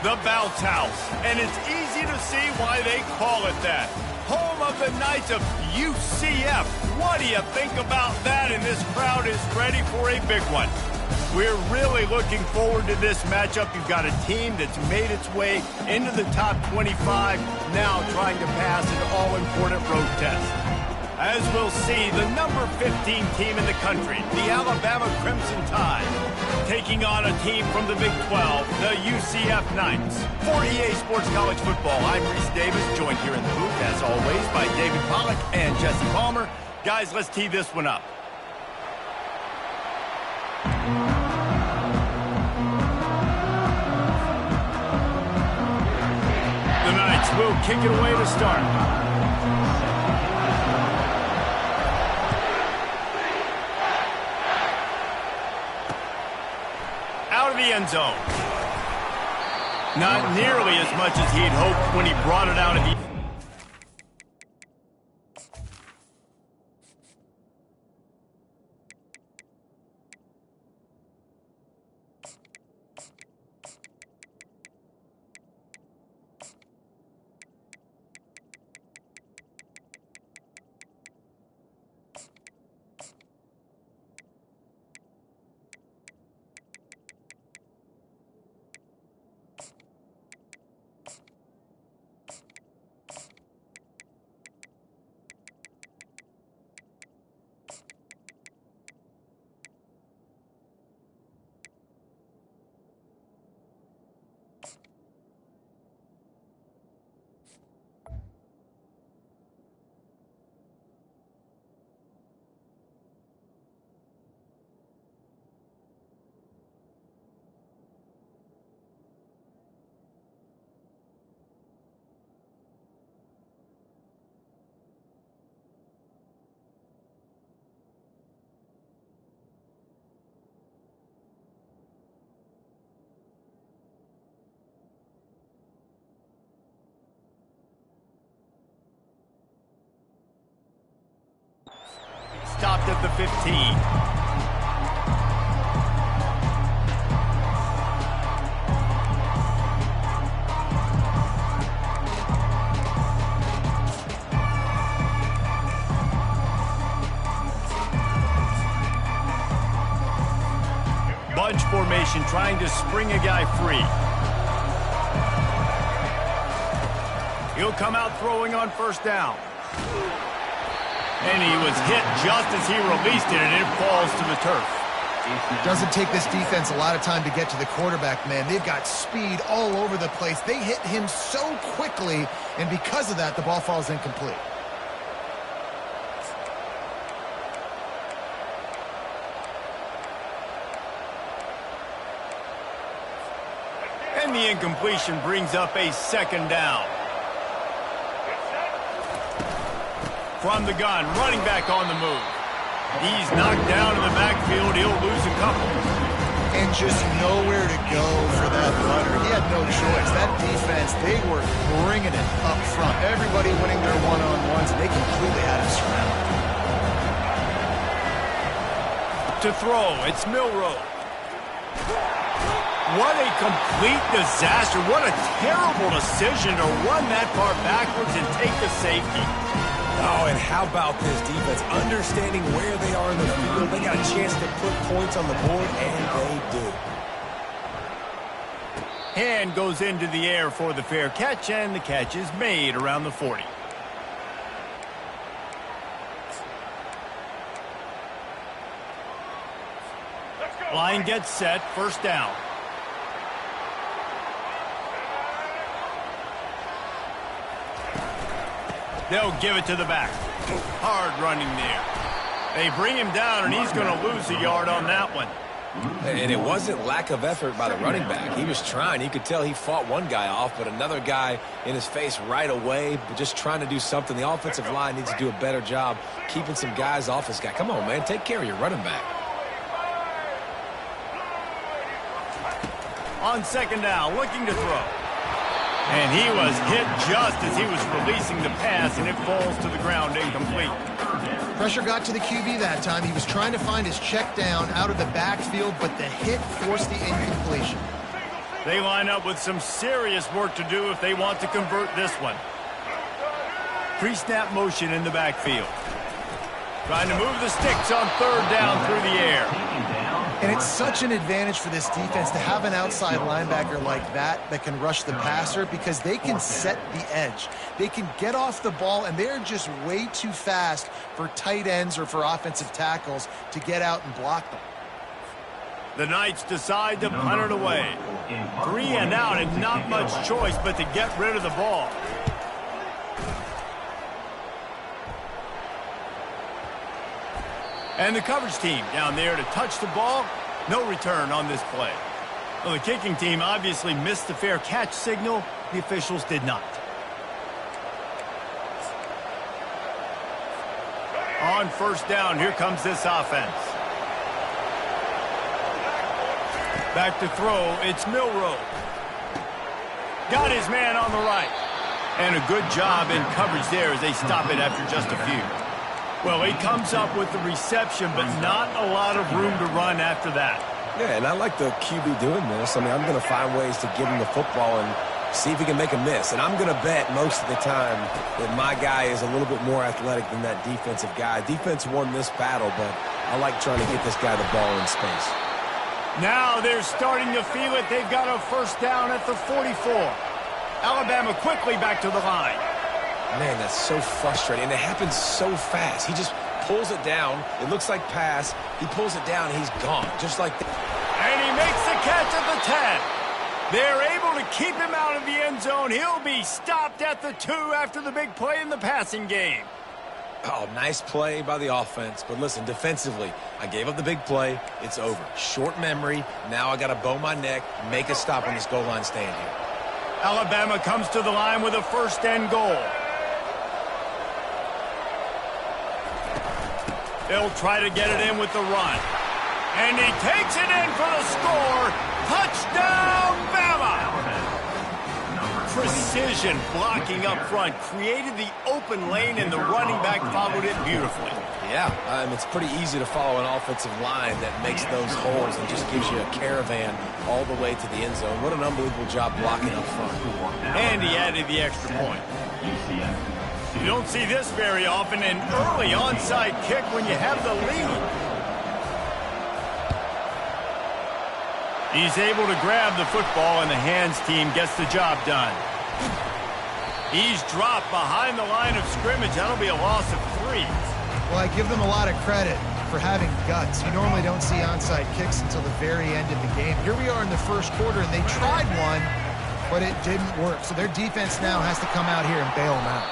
The Bounce House, and it's easy to see why they call it that. Home of the Knights of UCF. What do you think about that? And this crowd is ready for a big one. We're really looking forward to this matchup. You've got a team that's made its way into the top 25, now trying to pass an all-important road test. As we'll see, the number 15 team in the country, the Alabama Crimson Tide, taking on a team from the Big 12, the UCF Knights. For EA Sports College Football, I'm Reese Davis, joined here in the booth, as always, by David Pollack and Jesse Palmer. Guys, let's tee this one up. The Knights will kick it away to start. Out of the end zone. Not nearly as much as he'd hoped when he brought it out of the... Stopped at the 15. Bunch formation, trying to spring a guy free. He'll come out throwing on first down. And he was hit just as he released it, and it falls to the turf. It doesn't take this defense a lot of time to get to the quarterback, man. They've got speed all over the place. They hit him so quickly, and because of that, the ball falls incomplete. And the incompletion brings up a second down. From the gun, running back on the move. He's knocked down in the backfield. He'll lose a couple. And just nowhere to go for that runner. He had no choice. That defense, they were bringing it up front. Everybody winning their one-on-ones, and they completely had him surrounded. To throw, it's Milroe. What a complete disaster. What a terrible decision to run that far backwards and take the safety. Oh, and how about this defense? Understanding where they are in the field. They got a chance to put points on the board, and they do. Hand goes into the air for the fair catch, and the catch is made around the 40. Line gets set, first down. They'll give it to the back. Hard running there. They bring him down, and he's going to lose a yard on that one. And it wasn't lack of effort by the running back. He was trying. You could tell he fought one guy off, but another guy in his face right away, but just trying to do something. The offensive line needs to do a better job keeping some guys off this guy. Come on, man. Take care of your running back. On second down, looking to throw. And he was hit just as he was releasing the pass, and it falls to the ground incomplete. Pressure got to the QB that time. He was trying to find his check down out of the backfield, but the hit forced the incompletion. They line up with some serious work to do if they want to convert this one. Pre-snap motion in the backfield. Trying to move the sticks on third down through the air. And it's such an advantage for this defense to have an outside linebacker like that can rush the passer because they can set the edge. They can get off the ball, and they're just way too fast for tight ends or for offensive tackles to get out and block them. The Knights decide to punt it away. 3 and out, and not much choice but to get rid of the ball. And the coverage team down there to touch the ball. No return on this play. Well, the kicking team obviously missed the fair catch signal. The officials did not. On first down, here comes this offense. Back to throw, it's Milroe. Got his man on the right. And a good job in coverage there as they stop it after just a few. Well, he comes up with the reception, but not a lot of room to run after that. Yeah, and I like the QB doing this. I mean, I'm going to find ways to give him the football and see if he can make a miss. And I'm going to bet most of the time that my guy is a little bit more athletic than that defensive guy. Defense won this battle, but I like trying to get this guy the ball in space. Now they're starting to feel it. They've got a first down at the 44. Alabama quickly back to the line. Man, that's so frustrating. And it happens so fast. He just pulls it down. It looks like pass. He pulls it down, and he's gone. Just like that. And he makes the catch at the 10. They're able to keep him out of the end zone. He'll be stopped at the 2 after the big play in the passing game. Oh, nice play by the offense. But listen, defensively, I gave up the big play. It's over. Short memory. Now I got to bow my neck, make a stop on this goal line stand here. Alabama comes to the line with a first and goal. They'll try to get it in with the run. And he takes it in for the score. Touchdown, Bama! Precision blocking up front created the open lane, and the running back followed it beautifully. Yeah, it's pretty easy to follow an offensive line that makes those holes and just gives you a caravan all the way to the end zone. What an unbelievable job blocking up front. And he added the extra point. You don't see this very often, an early onside kick when you have the lead. He's able to grab the football, and the hands team gets the job done. He's dropped behind the line of scrimmage. That'll be a loss of 3. Well, I give them a lot of credit for having guts. You normally don't see onside kicks until the very end of the game. Here we are in the first quarter, and they tried one, but it didn't work. So their defense now has to come out here and bail them out.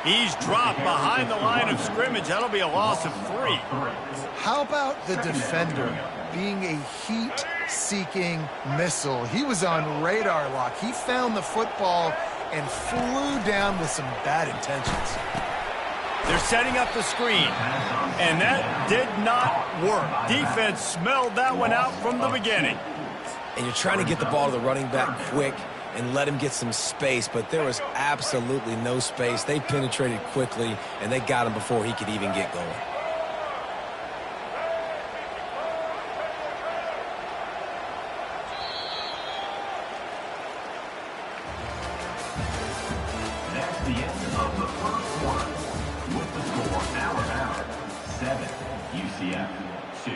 He's dropped behind the line of scrimmage. That'll be a loss of 3. How about the defender being a heat-seeking missile? He was on radar lock. He found the football and flew down with some bad intentions. They're setting up the screen, and that did not work. Defense smelled that one out from the beginning. And you're trying to get the ball to the running back quick and let him get some space, but there was absolutely no space. They penetrated quickly, and they got him before he could even get going. That's the end of the first quarter. With the score, Alabama 7, UCF 2.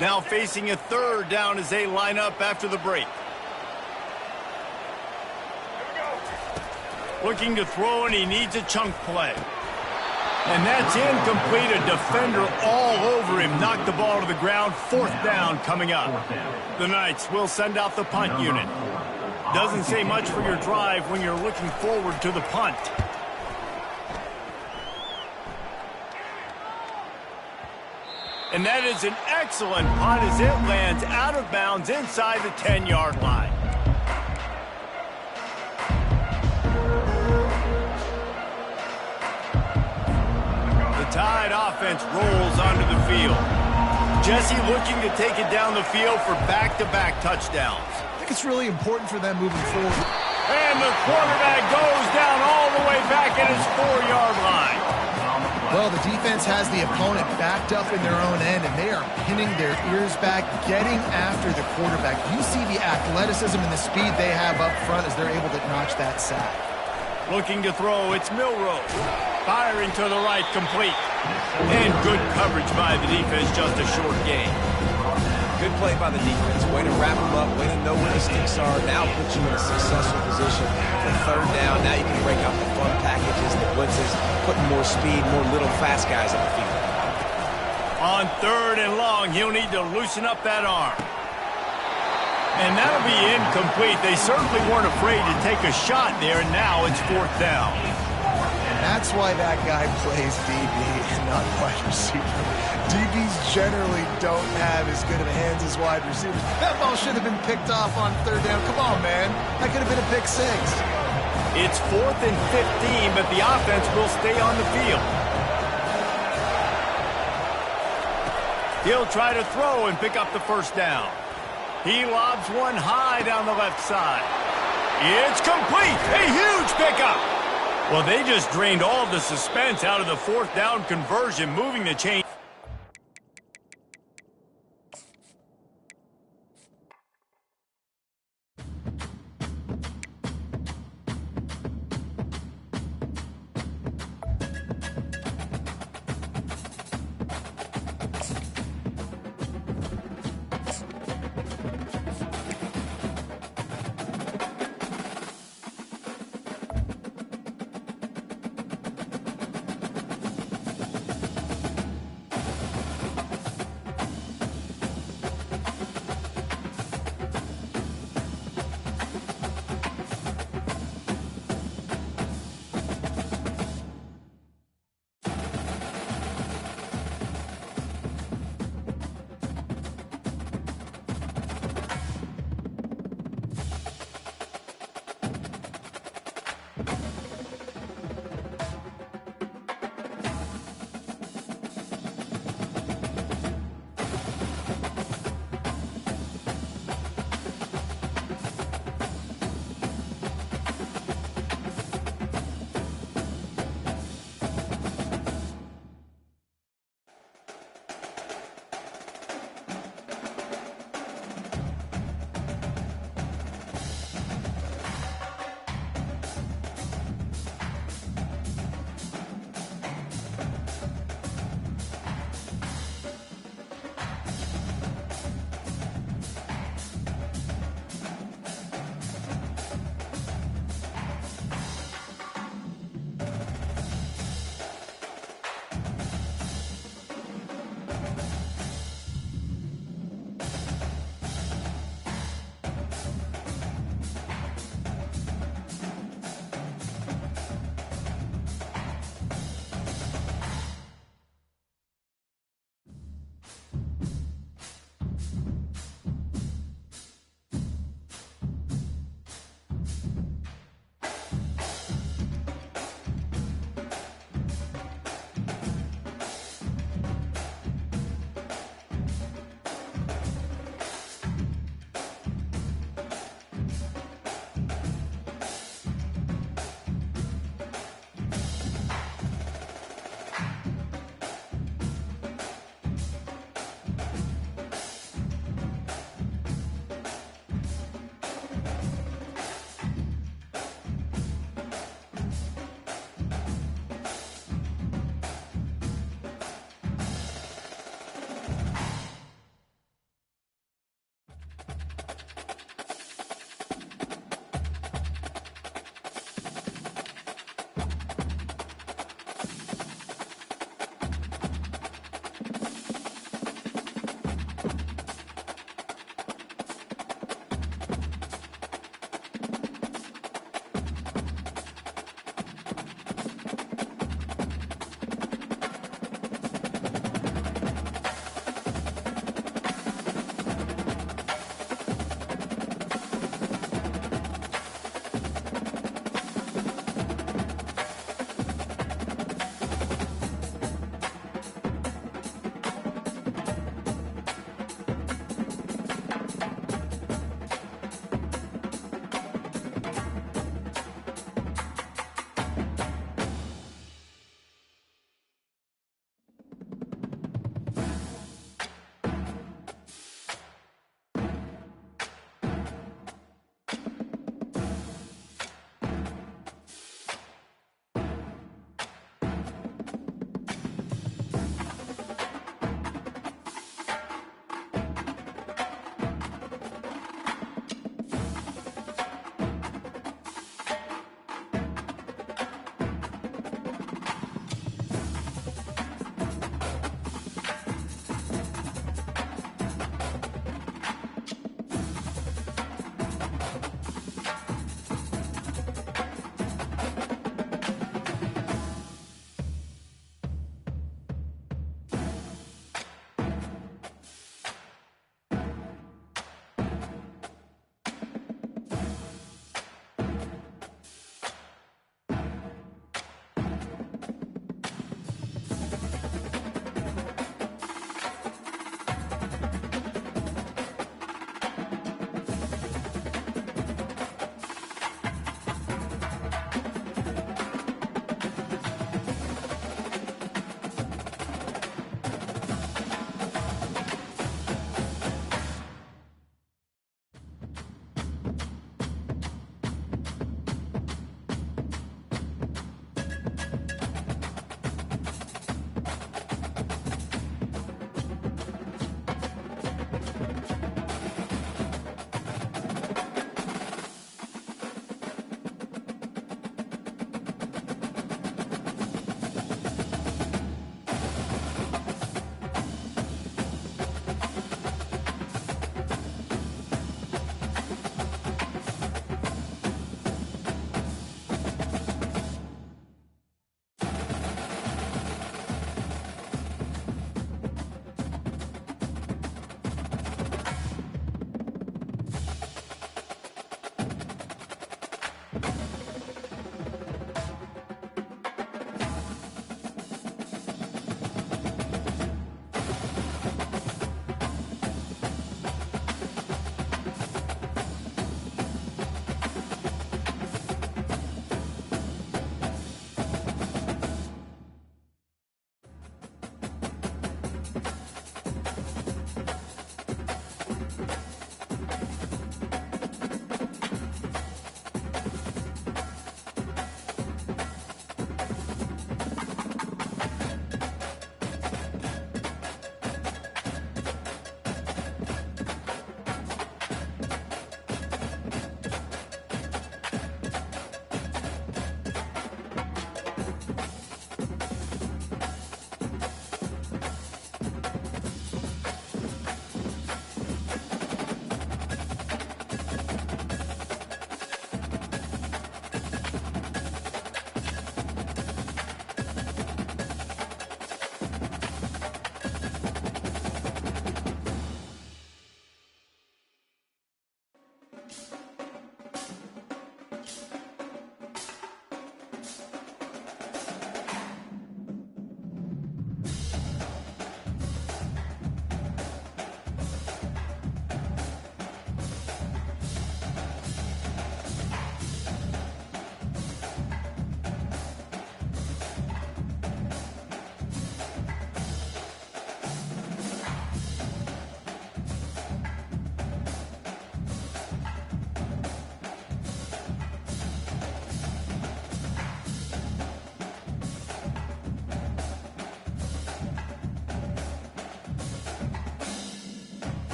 Now facing a third down as they line up after the break. Looking to throw, and he needs a chunk play. And that's incomplete. A defender all over him. Knocked the ball to the ground. 4th down coming up. The Knights will send out the punt unit. Doesn't say much for your drive when you're looking forward to the punt. And that is an excellent punt as it lands out of bounds inside the 10-yard line. The Tide offense rolls onto the field. Jesse looking to take it down the field for back-to-back touchdowns. I think it's really important for them moving forward. And the quarterback goes down all the way back at his 4-yard line. Well, the defense has the opponent backed up in their own end, and they are pinning their ears back, getting after the quarterback. You see the athleticism and the speed they have up front as they're able to notch that sack. Looking to throw, it's Milrow. Firing to the right, complete. And good coverage by the defense, just a short gain. Good play by the defense. Way to wrap them up, way to know where the sticks are. Now put you in a successful position for third down. Now you can break out the fun packages, the blitzes, putting more speed, more little fast guys on the field. On third and long, he'll need to loosen up that arm. And that'll be incomplete. They certainly weren't afraid to take a shot there, and now it's fourth down. That's why that guy plays DB and not wide receiver. DBs generally don't have as good of hands as wide receivers. That ball should have been picked off on third down. Come on, man. That could have been a pick six. It's 4th and 15, but the offense will stay on the field. He'll try to throw and pick up the first down. He lobs one high down the left side. It's complete. A huge pickup. Well, they just drained all the suspense out of the fourth down conversion, moving the chain.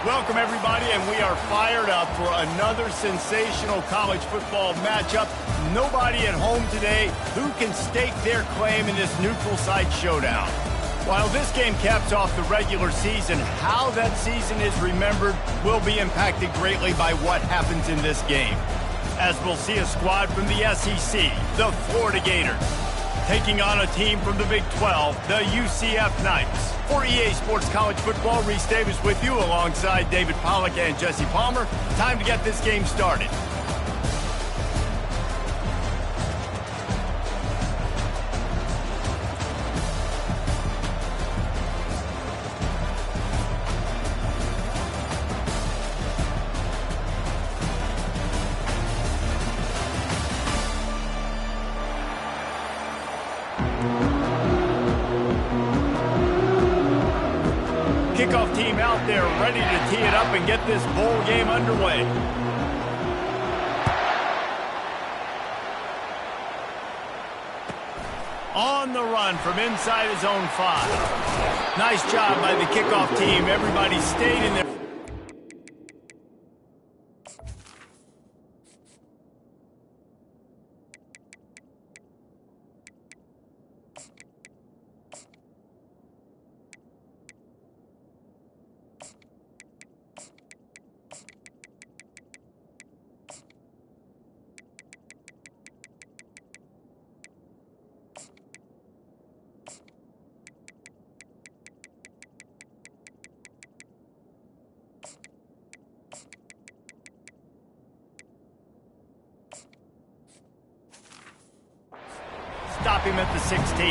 Welcome, everybody, and we are fired up for another sensational college football matchup. Nobody at home today who can stake their claim in this neutral site showdown. While this game caps off the regular season, how that season is remembered will be impacted greatly by what happens in this game. As we'll see a squad from the SEC, the Florida Gators, taking on a team from the Big 12, the UCF Knights. For EA Sports College Football, Reese Davis with you alongside David Pollack and Jesse Palmer. Time to get this game started. Kickoff team out there ready to tee it up and get this bowl game underway. On the run from inside his own 5. Nice job by the kickoff team. Everybody stayed in there. Stop him at the 16.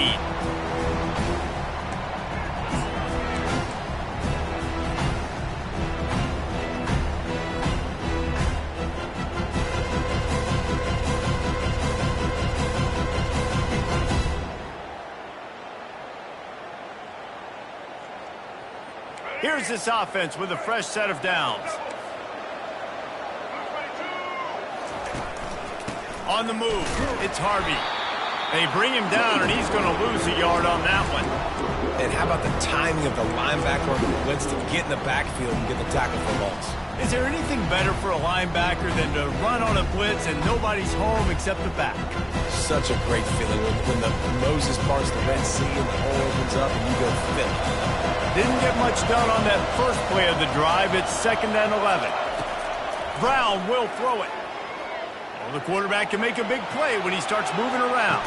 Here's this offense with a fresh set of downs. On the move, it's Harvey. They bring him down, and he's going to lose a yard on that one. And how about the timing of the linebacker on the blitz to get in the backfield and get the tackle for loss? Is there anything better for a linebacker than to run on a blitz and nobody's home except the back? Such a great feeling when the Moses parts the Red Sea and the hole opens up and you go fill. Didn't get much done on that first play of the drive. It's 2nd and 11. Brown will throw it. The quarterback can make a big play when he starts moving around.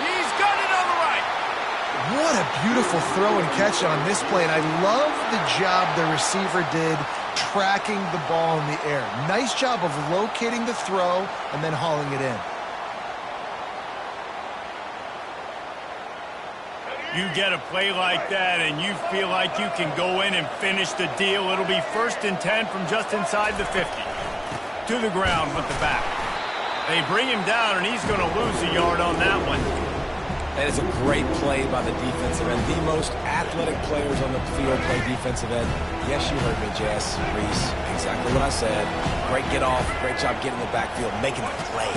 He's got it on the right. What a beautiful throw and catch on this play, and I love the job the receiver did tracking the ball in the air. Nice job of locating the throw and then hauling it in. You get a play like that and you feel like you can go in and finish the deal. It'll be 1st and 10 from just inside the 50. To the ground with the back. They bring him down, and he's going to lose a yard on that one. That is a great play by the defensive end. The most athletic players on the field play defensive end. Yes, you heard me, Jess, Reese. Exactly what I said. Great get off. Great job getting in the backfield, making the play.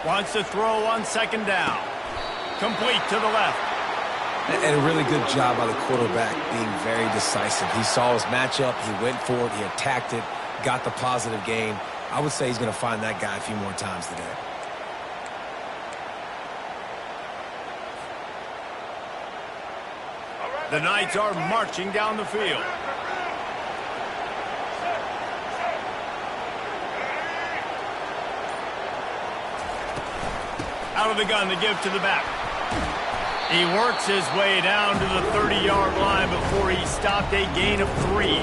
Wants to throw on 2nd down. Complete to the left. And a really good job by the quarterback being very decisive. He saw his matchup. He went for it. He attacked it. Got the positive gain. I would say he's going to find that guy a few more times today. The Knights are marching down the field. Out of the gun to give to the back. He works his way down to the 30-yard line before he stopped, a gain of 3.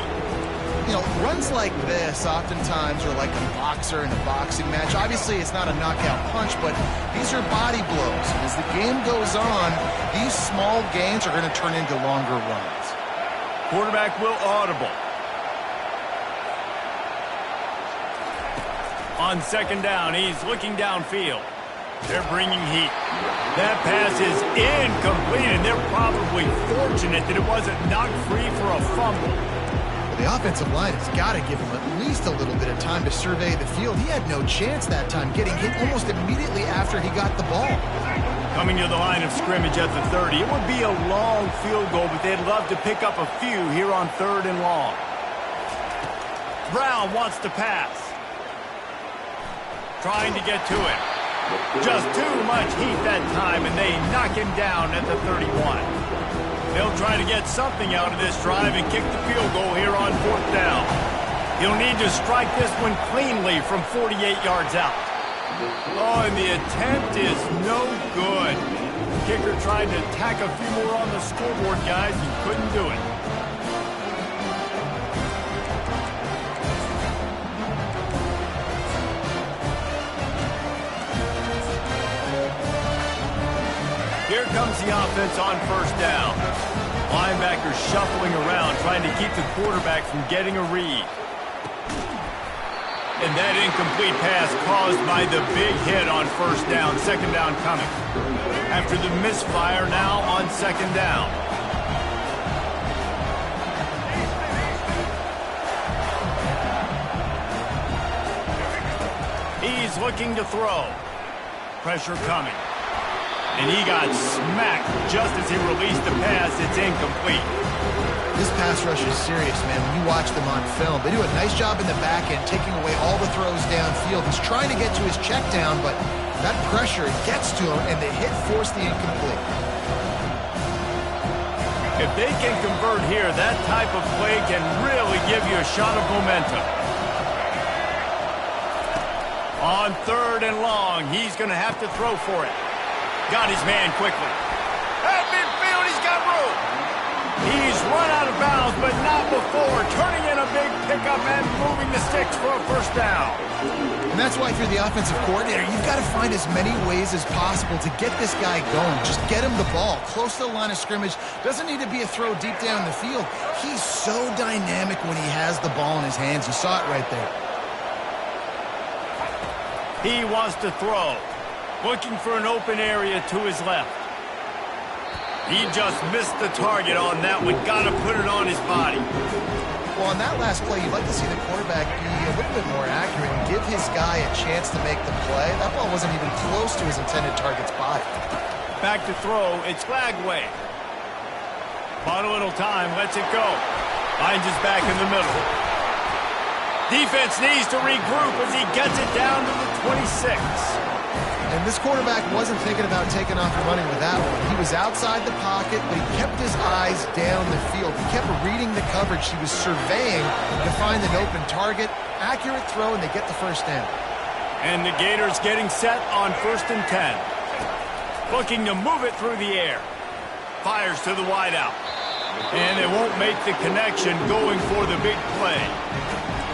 You know, runs like this oftentimes are like a boxer in a boxing match. Obviously, it's not a knockout punch, but these are body blows. And as the game goes on, these small gains are going to turn into longer runs. Quarterback will audible. On 2nd down, he's looking downfield. They're bringing heat. That pass is incomplete, and they're probably fortunate that it wasn't knocked free for a fumble. The offensive line has got to give him at least a little bit of time to survey the field. He had no chance that time, getting hit almost immediately after he got the ball. Coming to the line of scrimmage at the 30. It would be a long field goal, but they'd love to pick up a few here on 3rd and long. Brown wants to pass. Trying to get to it. Just too much heat that time, and they knock him down at the 31. They'll try to get something out of this drive and kick the field goal here on 4th down. He'll need to strike this one cleanly from 48 yards out. Oh, and the attempt is no good. The kicker tried to tack a few more on the scoreboard, guys, and couldn't do it. Here comes the offense on 1st down. Linebackers shuffling around, trying to keep the quarterback from getting a read. And that incomplete pass caused by the big hit on 1st down. 2nd down coming. After the misfire, now on 2nd down. He's looking to throw. Pressure coming. And he got smacked just as he released the pass. It's incomplete. This pass rush is serious, man. When you watch them on film, they do a nice job in the back end, taking away all the throws downfield. He's trying to get to his check down, but that pressure gets to him, and the hit forced the incomplete. If they can convert here, that type of play can really give you a shot of momentum. On 3rd and long, he's going to have to throw for it. Got his man quickly. At midfield, he's got room. He's run out of bounds, but not before. Turning in a big pickup and moving the sticks for a 1st down. And that's why if you're the offensive coordinator, you've got to find as many ways as possible to get this guy going. Just get him the ball close to the line of scrimmage. Doesn't need to be a throw deep down the field. He's so dynamic when he has the ball in his hands. You saw it right there. He wants to throw. Looking for an open area to his left. He just missed the target on that one. Got to put it on his body. Well, on that last play, you'd like to see the quarterback be a little bit more accurate and give his guy a chance to make the play. That ball wasn't even close to his intended target's body. Back to throw. It's Flagway. Bought a little time. Lets it go. Finds his back in the middle. Defense needs to regroup as he gets it down to the 26. And this quarterback wasn't thinking about taking off and running with that one. He was outside the pocket, but he kept his eyes down the field. He kept reading the coverage. He was surveying to find an open target. Accurate throw, and they get the 1st down. And the Gators getting set on 1st and 10. Looking to move it through the air. Fires to the wideout. And they won't make the connection going for the big play.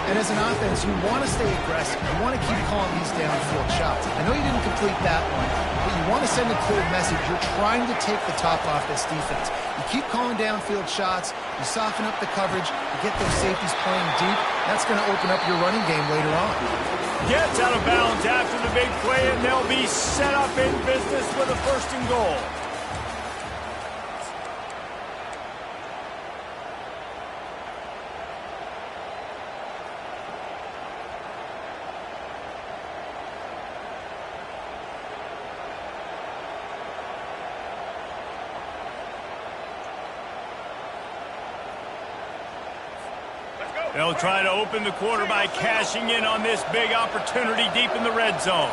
And as an offense, you want to stay aggressive. You want to keep calling these downfield shots. I know you didn't complete that one, but you want to send a clear message. You're trying to take the top off this defense. You keep calling downfield shots. You soften up the coverage. You get those safeties playing deep. That's going to open up your running game later on. Gets out of bounds after the big play, and they'll be set up in business with a 1st and goal. They'll try to open the quarter by cashing in on this big opportunity deep in the red zone.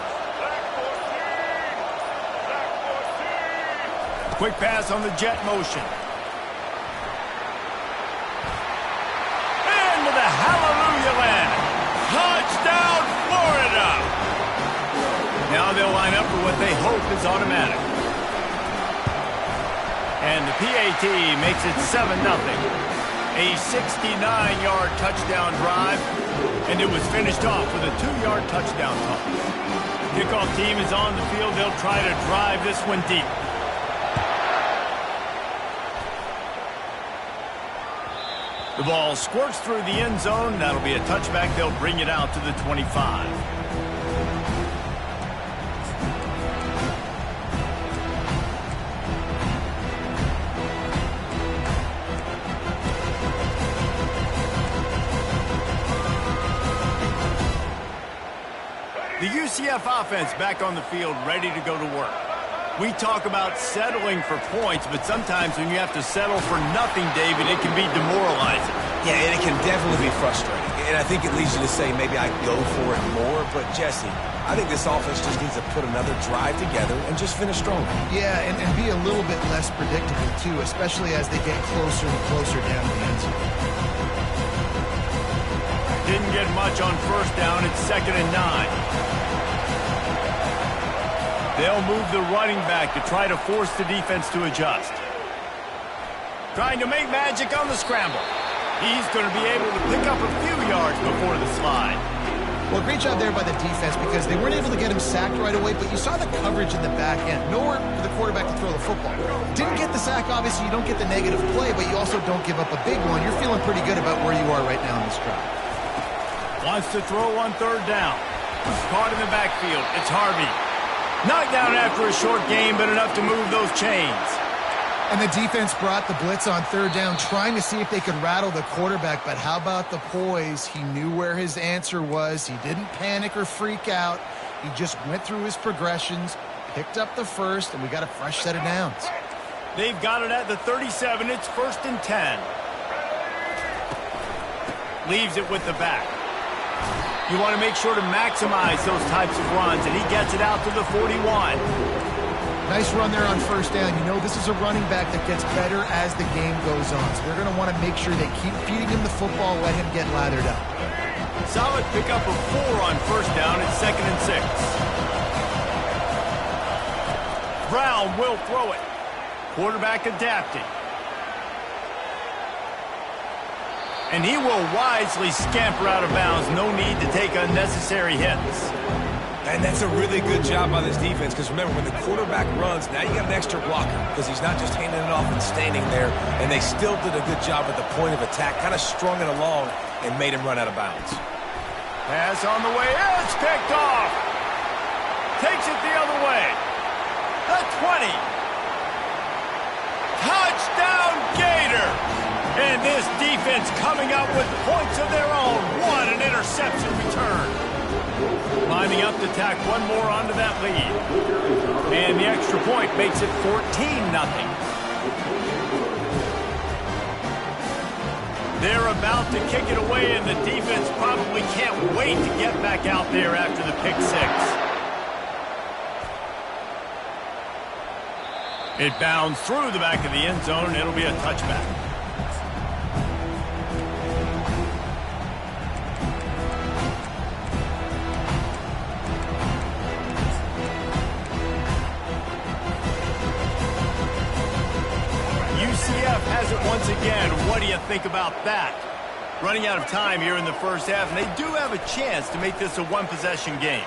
Quick pass on the jet motion. Into the hallelujah land. Touchdown, Florida! Now they'll line up for what they hope is automatic. And the PAT makes it 7-0. A 69-yard touchdown drive, and it was finished off with a 2-yard touchdown toss. Kickoff team is on the field. They'll try to drive this one deep. The ball squirts through the end zone. That'll be a touchback. They'll bring it out to the 25. The UCF offense back on the field, ready to go to work. We talk about settling for points, but sometimes when you have to settle for nothing, David, it can be demoralizing. Yeah, and it can definitely be frustrating. And I think it leads you to say maybe I go for it more. But, Jesse, I think this offense just needs to put another drive together and just finish stronger. Yeah, and be a little bit less predictable, too, especially as they get closer and closer down the end zone. Didn't get much on first down. It's 2nd and 9. They'll move the running back to try to force the defense to adjust. Trying to make magic on the scramble. He's going to be able to pick up a few yards before the slide. Well, great job there by the defense because they weren't able to get him sacked right away, but you saw the coverage in the back end. Nowhere for the quarterback to throw the football. Didn't get the sack, obviously. You don't get the negative play, but you also don't give up a big one. You're feeling pretty good about where you are right now in this drive. Wants to throw on 3rd down. Caught in the backfield. It's Harvey. Knocked down after a short game, but enough to move those chains. And the defense brought the blitz on 3rd down, trying to see if they could rattle the quarterback. But how about the poise? He knew where his answer was. He didn't panic or freak out. He just went through his progressions, picked up the first, and we got a fresh set of downs. They've got it at the 37. It's 1st and 10. Leaves it with the back. You want to make sure to maximize those types of runs, and he gets it out to the 41. Nice run there on 1st down. You know this is a running back that gets better as the game goes on, so they're going to want to make sure they keep feeding him the football, let him get lathered up. Solid pickup of 4 on 1st down. It's 2nd and 6. Brown will throw it. Quarterback adapting. And he will wisely scamper out of bounds. No need to take unnecessary hits. And that's a really good job by this defense because, remember, when the quarterback runs, now you got an extra blocker because he's not just handing it off and standing there. And they still did a good job at the point of attack, kind of strung it along and made him run out of bounds. Pass on the way. It's picked off. Takes it the other way. The 20. Touchdown, Gator. And this defense coming up with points of their own. What an interception return. Lining up to tack one more onto that lead. And the extra point makes it 14-0. They're about to kick it away, and the defense probably can't wait to get back out there after the pick 6. It bounds through the back of the end zone, and it'll be a touchback. UCF has it once again. What do you think about that? Running out of time here in the first half, and they do have a chance to make this a one-possession game.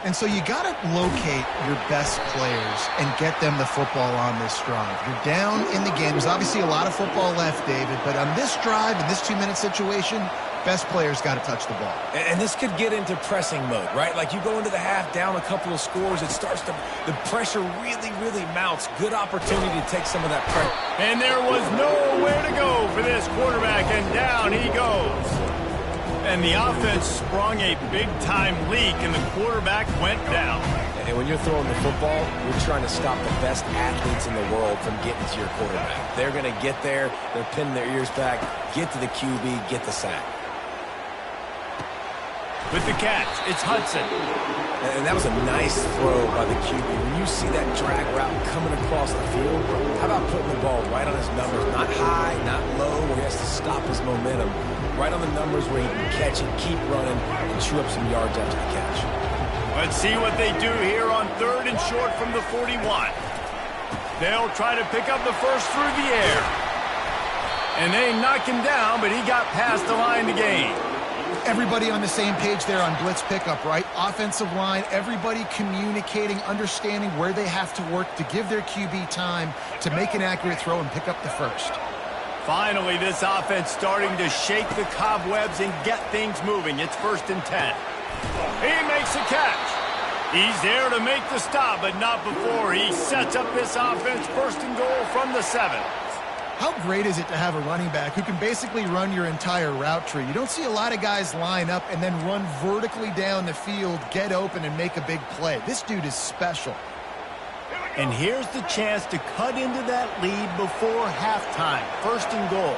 And so you got to locate your best players and get them the football on this drive. You're down in the game. There's obviously a lot of football left, David, but on this drive, in this 2-minute situation, best players got to touch the ball. And this could get into pressing mode, right? Like you go into the half down a couple of scores, it starts to, the pressure really, really mounts. Good opportunity to take some of that pressure. And there was nowhere to go for this quarterback, and down he goes. And the offense sprung a big-time leak, and the quarterback went down. And when you're throwing the football, you're trying to stop the best athletes in the world from getting to your quarterback. They're going to get there, they're pinning their ears back, get to the QB, get the sack. With the catch, it's Hudson. And that was a nice throw by the QB. When you see that drag route coming across the field, how about putting the ball right on his numbers? Not high, not low, where he has to stop his momentum. Right on the numbers where he can catch it, keep running, and chew up some yards after the catch. Let's see what they do here on 3rd and short from the 41. They'll try to pick up the first through the air. And they knock him down, but he got past the line to gain. Everybody on the same page there on blitz pickup, right? Offensive line, everybody communicating, understanding where they have to work to give their QB time to make an accurate throw and pick up the first. Finally, this offense starting to shake the cobwebs and get things moving. It's 1st and 10. He makes a catch. He's there to make the stop, but not before he sets up this offense 1st and goal from the 7. How great is it to have a running back who can basically run your entire route tree? You don't see a lot of guys line up and then run vertically down the field, get open, and make a big play. This dude is special. And here's the chance to cut into that lead before halftime. First and goal.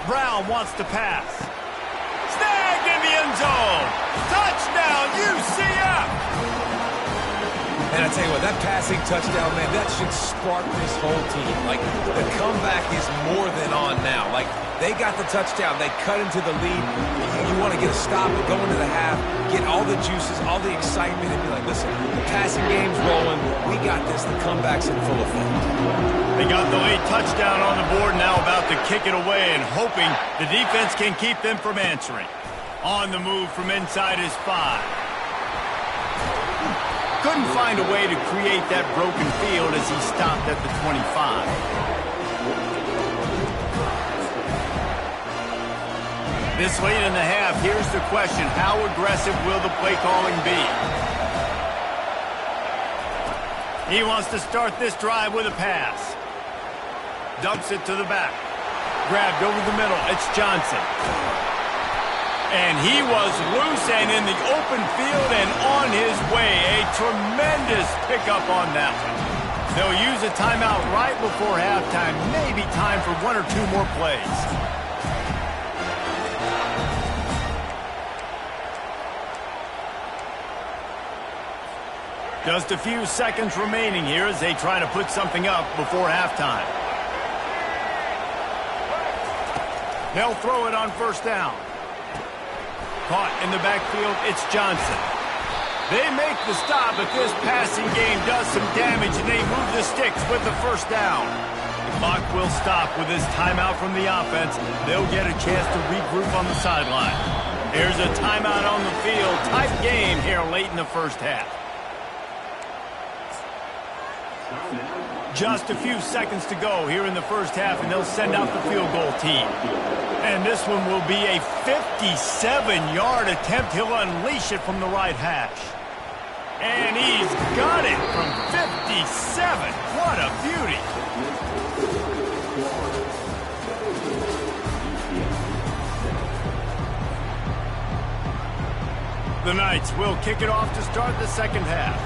Brown wants to pass. Snagged in the end zone. Touchdown, UCF! And I tell you what, that passing touchdown, man, that should spark this whole team. Like, the comeback is more than on now. Like, they got the touchdown. They cut into the lead. You want to get a stop and go into the half, get all the juices, all the excitement, and be like, listen, the passing game's rolling. We got this. The comeback's in full effect. They got the late touchdown on the board, now about to kick it away and hoping the defense can keep them from answering. On the move from inside his 5. Couldn't find a way to create that broken field as he stopped at the 25. This late in the half, here's the question. How aggressive will the play calling be? He wants to start this drive with a pass. Dumps it to the back. Grabbed over the middle. It's Johnson. And he was loose and in the open field and on his way. A tremendous pickup on that one. They'll use a timeout right before halftime. Maybe time for 1 or 2 more plays. Just a few seconds remaining here as they try to put something up before halftime. They'll throw it on first down. Caught in the backfield, it's Johnson. They make the stop, but this passing game does some damage, and they move the sticks with the first down. The clock will stop with this timeout from the offense. They'll get a chance to regroup on the sideline. Here's a timeout on the field. Tight game here late in the first half. Just a few seconds to go here in the first half, and they'll send out the field goal team. And this one will be a 57-yard attempt. He'll unleash it from the right hash. And he's got it from 57. What a beauty. The Knights will kick it off to start the second half.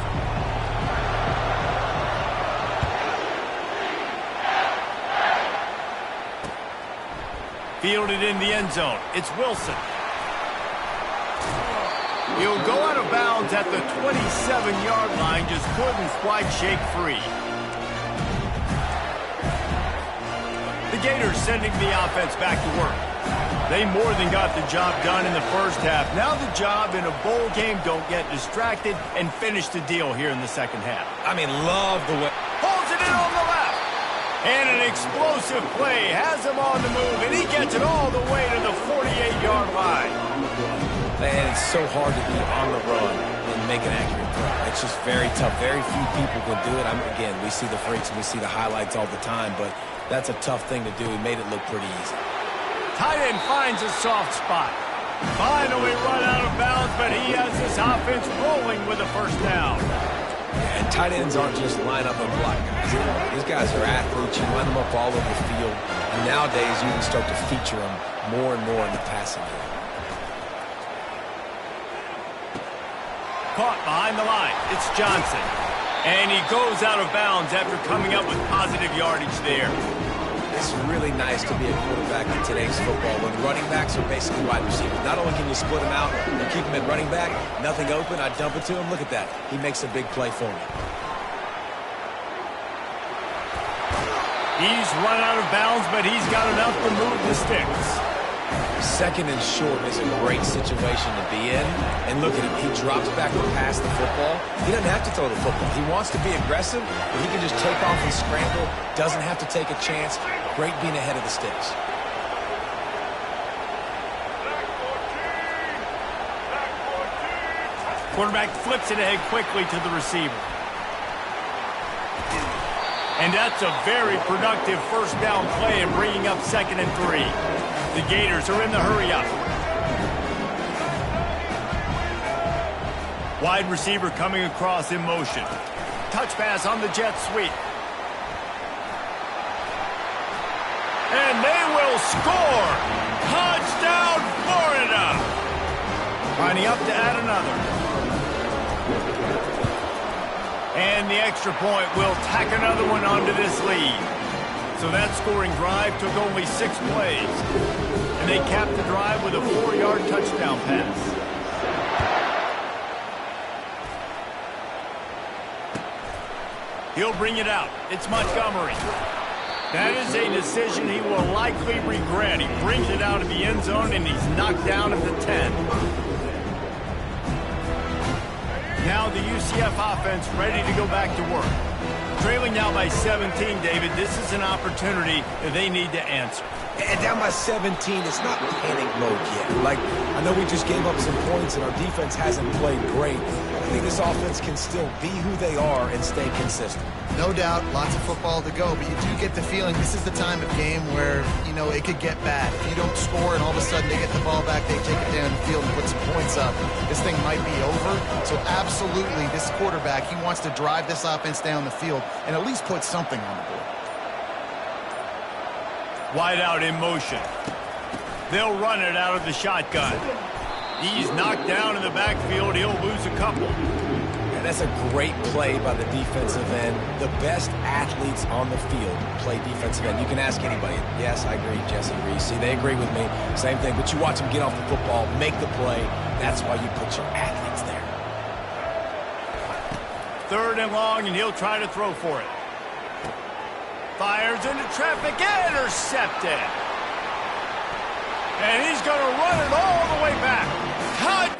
Fielded in the end zone. It's Wilson. He'll go out of bounds at the 27-yard line. Just couldn't quite shake free. The Gators sending the offense back to work. They more than got the job done in the first half. Now the job in a bowl game, don't get distracted, and finish the deal here in the second half. I mean, love the way. Holds it in on the left. And an explosive play has him on the move, and he gets it all the way to the 48-yard line. Man, it's so hard to be on the run and make an accurate throw. It's just very tough. Very few people can do it. Again, we see the freaks and we see the highlights all the time, but that's a tough thing to do. He made it look pretty easy. Tight end finds a soft spot. Finally run out of bounds, but he has this offense rolling with a first down. And tight ends aren't just line up and block guys. These guys are athletes. You line them up all over the field. And nowadays, you can start to feature them more and more in the passing game. Caught behind the line. It's Johnson. And he goes out of bounds after coming up with positive yardage there. It's really nice to be a quarterback in today's football when running backs are basically wide receivers. Not only can you split them out and keep them at running back, nothing open, I dump it to him. Look at that. He makes a big play for me. He's run out of bounds, but he's got enough to move the sticks. Second and short is a great situation to be in. And look at him. He drops back to pass the football. He doesn't have to throw the football. He wants to be aggressive, but he can just take off and scramble. Doesn't have to take a chance. Great being ahead of the sticks. Quarterback flips it ahead quickly to the receiver. And that's a very productive first down play and bringing up 2nd and 3. The Gators are in the hurry up. Wide receiver coming across in motion. Touch pass on the jet sweep. And they will score! Touchdown, Florida! Lining up to add another. And the extra point will tack another one onto this lead. So that scoring drive took only 6 plays. And they capped the drive with a 4-yard touchdown pass. He'll bring it out. It's Montgomery. That is a decision he will likely regret. He brings it out of the end zone, and he's knocked down at the 10. Now the UCF offense ready to go back to work. Trailing now by 17, David, this is an opportunity that they need to answer. And down by 17, it's not panic mode yet. Like, I know we just gave up some points and our defense hasn't played great. I think this offense can still be who they are and stay consistent. No doubt, lots of football to go, but you do get the feeling this is the time of game where, you know, it could get bad. If you don't score and all of a sudden they get the ball back, they take it down the field and put some points up, this thing might be over. So absolutely, this quarterback, he wants to drive this offense down the field and at least put something on the board. Wide out in motion. They'll run it out of the shotgun. He's knocked down in the backfield. He'll lose a couple. And that's a great play by the defensive end. The best athletes on the field play defensive end. You can ask anybody. Yes, I agree, Jesse Reese. See, they agree with me. Same thing. But you watch them get off the football, make the play. That's why you put your athletes there. 3rd and long, and he'll try to throw for it. Fires into traffic, intercepted. And he's going to run it all the way back. Touchdown!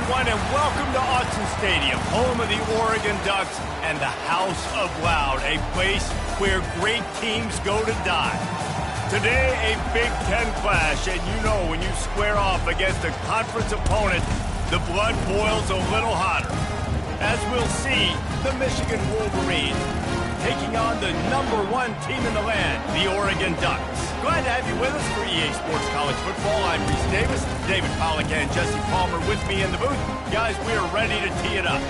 everyone, and welcome to Autzen Stadium, home of the Oregon Ducks and the House of Loud, a place where great teams go to die. Today, a Big Ten clash, and you know when you square off against a conference opponent, the blood boils a little hotter. As we'll see, the Michigan Wolverines taking on the #1 team in the land, the Oregon Ducks. Glad to have you with us for EA Sports College Football. I'm Reese Davis, David Pollack and Jesse Palmer with me in the booth. Guys, we are ready to tee it up.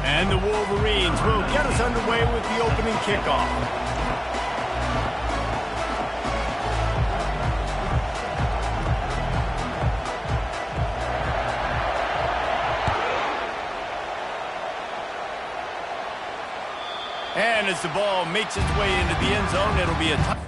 And the Wolverines will get us underway with the opening kickoff. And as the ball makes its way into the end zone, it'll be a touchdown.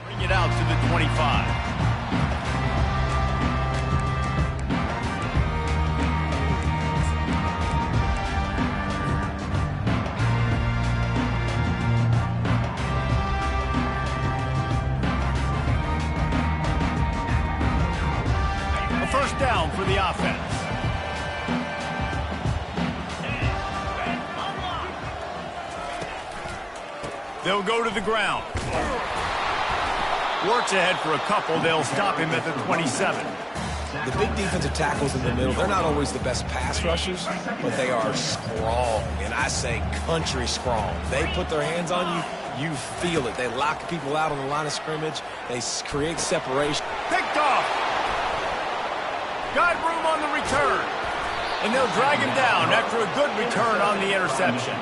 Bring it out to the 25. A first down for the offense. They'll go to the ground. Works ahead for a couple. They'll stop him at the 27. The big defensive tackles in the middle, they're not always the best pass rushers, but they are strong, and I say country strong. They put their hands on you, you feel it. They lock people out on the line of scrimmage. They create separation. Picked off. Got room on the return. And they'll drag him down after a good return on the interception.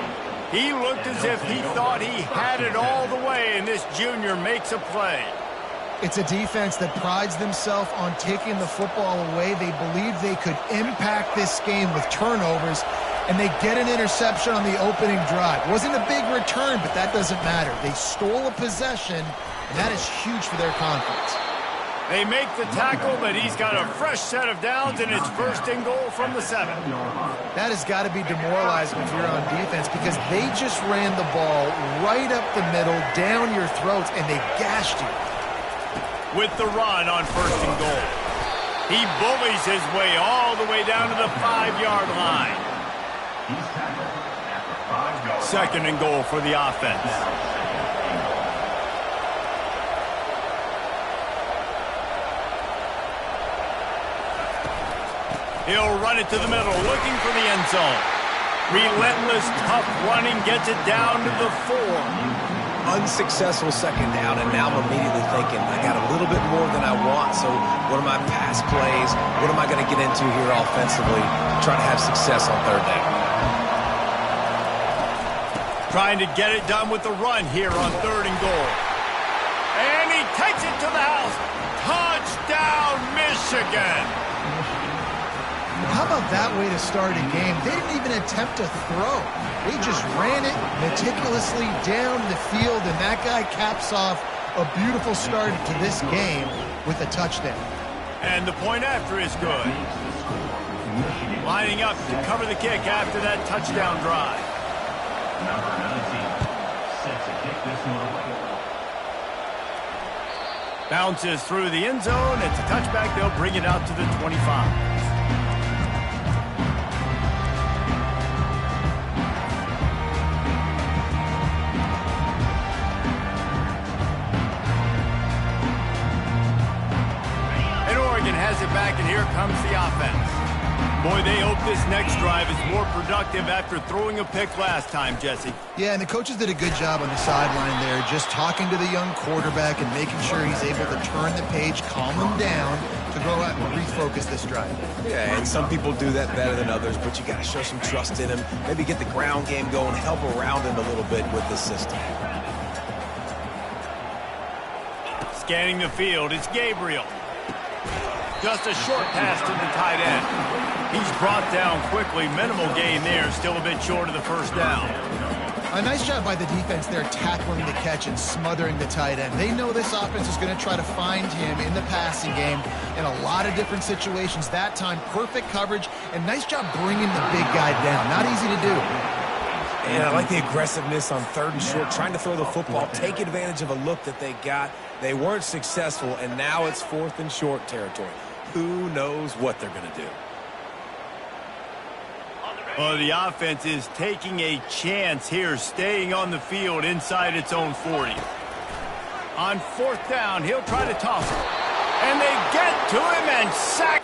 He looked as if he thought he had it all the way, and this junior makes a play. It's a defense that prides themselves on taking the football away. They believe they could impact this game with turnovers, and they get an interception on the opening drive. Wasn't a big return, but that doesn't matter. They stole a possession, and that is huge for their confidence. They make the tackle, but he's got a fresh set of downs, and it's first and goal from the 7. That has got to be demoralizing if you're on defense, because they just ran the ball right up the middle, down your throats, and they gashed you. With the run on first and goal. He bullies his way all the way down to the 5-yard line. Second and goal for the offense. He'll run it to the middle, looking for the end zone. Relentless, tough running, gets it down to the 4. Unsuccessful second down, and now I'm immediately thinking, I got a little bit more than I want, so what are my pass plays? What am I going to get into here offensively? Trying to have success on third down. Trying to get it done with the run here on third and goal. And he takes it to the house. Touchdown, Michigan! How about that way to start a game? They didn't even attempt to throw. They just ran it meticulously down the field, and that guy caps off a beautiful start to this game with a touchdown. And the point after is good. Lining up to cover the kick after that touchdown drive. Number 19 set to kick this one away. Bounces through the end zone. It's a touchback. They'll bring it out to the 25. Has it back, and here comes the offense. Boy, they hope this next drive is more productive after throwing a pick last time, Jesse. Yeah, and the coaches did a good job on the sideline there, just talking to the young quarterback and making sure he's able to turn the page, calm him down to go out and refocus this drive. Yeah, and some people do that better than others, but you got to show some trust in him. Maybe get the ground game going, help around him a little bit with this system. Scanning the field, it's Gabriel. Just a short pass to the tight end. He's brought down quickly. Minimal gain there. Still a bit short of the first down. A nice job by the defense there, tackling the catch and smothering the tight end. They know this offense is going to try to find him in the passing game in a lot of different situations. That time, perfect coverage, and nice job bringing the big guy down. Not easy to do. And I like the aggressiveness on 3rd and short, trying to throw the football, take advantage of a look that they got. They weren't successful, and now it's 4th and short territory. Who knows what they're going to do? Well, the offense is taking a chance here, staying on the field inside its own 40. On 4th down, he'll try to toss it. And they get to him and sack